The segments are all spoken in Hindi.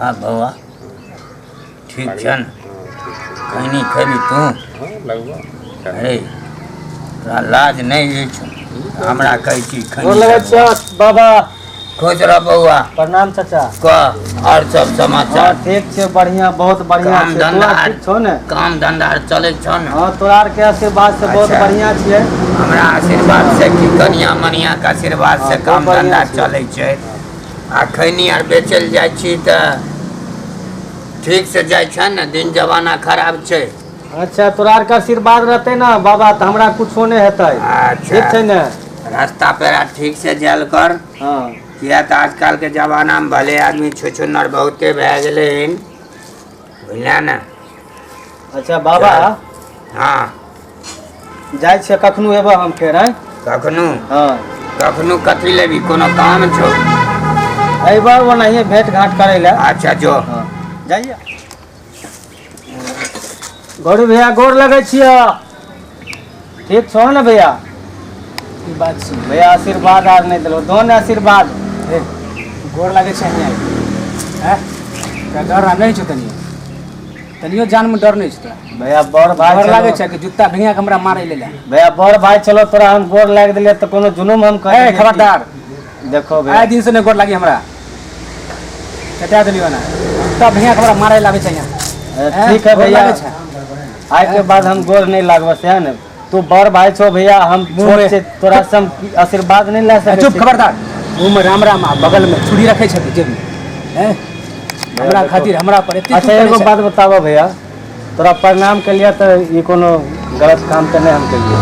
हाँ बउआ ठीक है न कहीं नहीं खेली तू अरे तोरा लाज नहीं हमरा कही चीज बाबा खुश रह बउआ। प्रणाम चाचा। कह और सब समाचार ठीक छे बढ़िया बहुत बढ़िया काम छे। धंधा तोरा ठीक छौ ने? काम धंधा चले छौ न? हाँ तोरा के आशीर्वाद से बहुत अच्छा। बढ़िया छिए। हमरा आशीर्वाद से कि कनिया मनिया के आशीर्वाद से काम धंधा चले छे। आ खैनी आर बेचल जाय छी त ठीक से जाय छ न दिन जमाना खराब छे। अच्छा तोरा के आशीर्वाद रहते ना बाबा तो हमरा कुछो नहीं हेतै। अच्छा ठीक छे ने? रास्ता पेरा ठीक से जायल कर। हाँ किया तो आजकल के जमाना में भले आदमी छुछुन्नर बहुते भए गेले हन बुझलिया न। अच्छा बाबा हाँ जाय छे कखनु एबो हम फेर हैं? कखनु हाँ कखनु कथी लेबी कोनो काम छो? अइबा ओनाहिए भेंट घाट करे ले। अच्छा जो हाँ जाइए। गौरी भैया गोर लगे छियै। ठीक छौ ने भैया? ई बात सुन भैया आशीर्वाद आर नहीं दिलो दोन आशीर्वाद गोर लागे छै हियाँ हैं का डर नहीं छौ तनियो जान में डर नहीं छौ तोरा? भैया बड़ भाई डर लागे छै कि जूता भिंगा के हमरा मारे ले भैया बड़ भाई चलो तोरा हम गोर लाग दिले तो कोनो जुलुम हम ए खबरदार देखो आए भैया दिन से नहीं गोर लागी हमरा कटा देलियो ना जूता भिंगा के हमरा मारे लागे छै यहाँ। ठीक है गोर भैया लागे छै? आज के बाद हम गोर नहीं लागबस है न। तू बड़ भाई छो भैया हम छोट से तोरा से हम आशीर्वाद नहीं ले सके। चुप खबरदार मुंह में राम राम आ बगल में छुरी रखे छै जेब में हैं हमरा खातिर हमरा पर एते। अच्छा एगो बात बताबो भैया तोरा प्रणाम के लिए तो ये कोनो गलत काम तो नहीं हम करिए।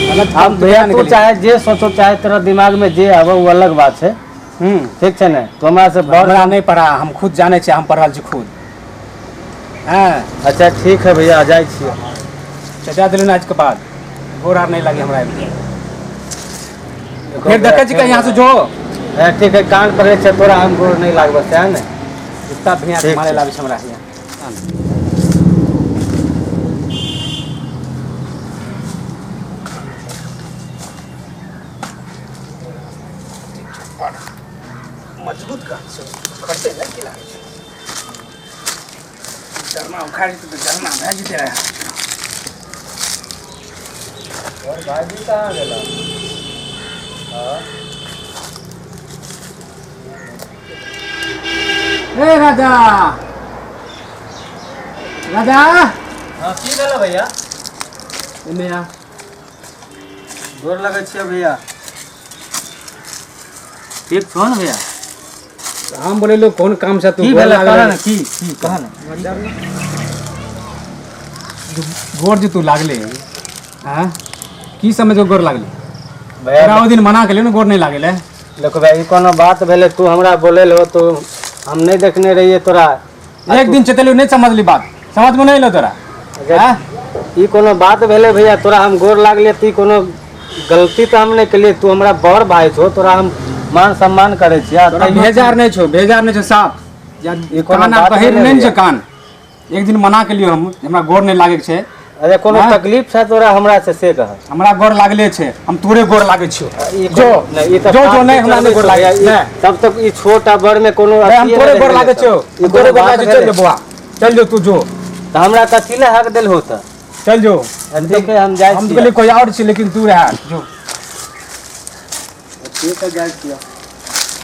गलत हम भैया तू चाहे जे सोचो चाहे तेरा दिमाग में जे आवे वो अलग बात है। ठीक छै ने? तो हमरा से बड़ हमरा नहीं पढ़ा हम खुद जाने छै हम पढ़ल छी खुद। हाँ अच्छा ठीक है भैया जाय छियै। चचा दिलन आज के बाद गोर आर नहीं लगे हमरा फिर देखे छी यहाँ से जो ठीक है कान पड़े छै तोरा हम गोर नहीं लागबस है ने। जूता भिंगा के मारे लागे छै हमरा यहाँ। मजबूत का खड़ते नहीं कि लागे जरमा उखाड़ी तो जरमा भए जेते रहे। और भाई कहाँ गेला? ए राजा राजा हाँ की भेल भैया? एमे आ गोर लगे छियै भैया। ठीक छौ ने भैया? हम बोले लो कौन काम से तू की गोर भेल लागल कह है? ना की कह ना। गोर जे तू लागले हाँ की समझ गोर लागले? भैया तोरा ओ दिन मना के ना गोर नहीं लागल है। देखो भाई कोनो बात भेले तू हमरा बोले लो तो हम नहीं देखने रहिए तोरा। एक दिन चतलू नहीं समझ ली बात समझ में नहीं लो तोरा हाँ? ई कोनो बात भेले भैया तोरा हम गोर लागले ती कोनो गलती तो हम नहीं केलिए। तू हमरा बड़ भाई छो तोरा हम मान सम्मान करे छिया। तोरा भेजार नहीं छो साफ या ई कोनो कान बात पहिर नहीं नहीं भैया। छो कान। एक दिन मना के लियो हम हमरा गोर नहीं लागे छे। अरे कोनो हाँ? तकलीफ छै तोरा हमरा से कह। हमरा गोर लागले छे हम तोरे गोर लागे छियो। जो नहीं ई तो जो नहीं हमरा नहीं गोर लागे नहीं। तब तक ई छोटा बड़ में कोनो अरे हम तोरे गोर लागे छियो ई तोरे गोर लागे चल भेले। जो बुआ चल जो तू जो तो हमरा कथी ले हक देल होता? चल जो ठीक है हम जाय हम छी। तो कोई और छी लेकिन तू रहा जो ठीक है जाय छी।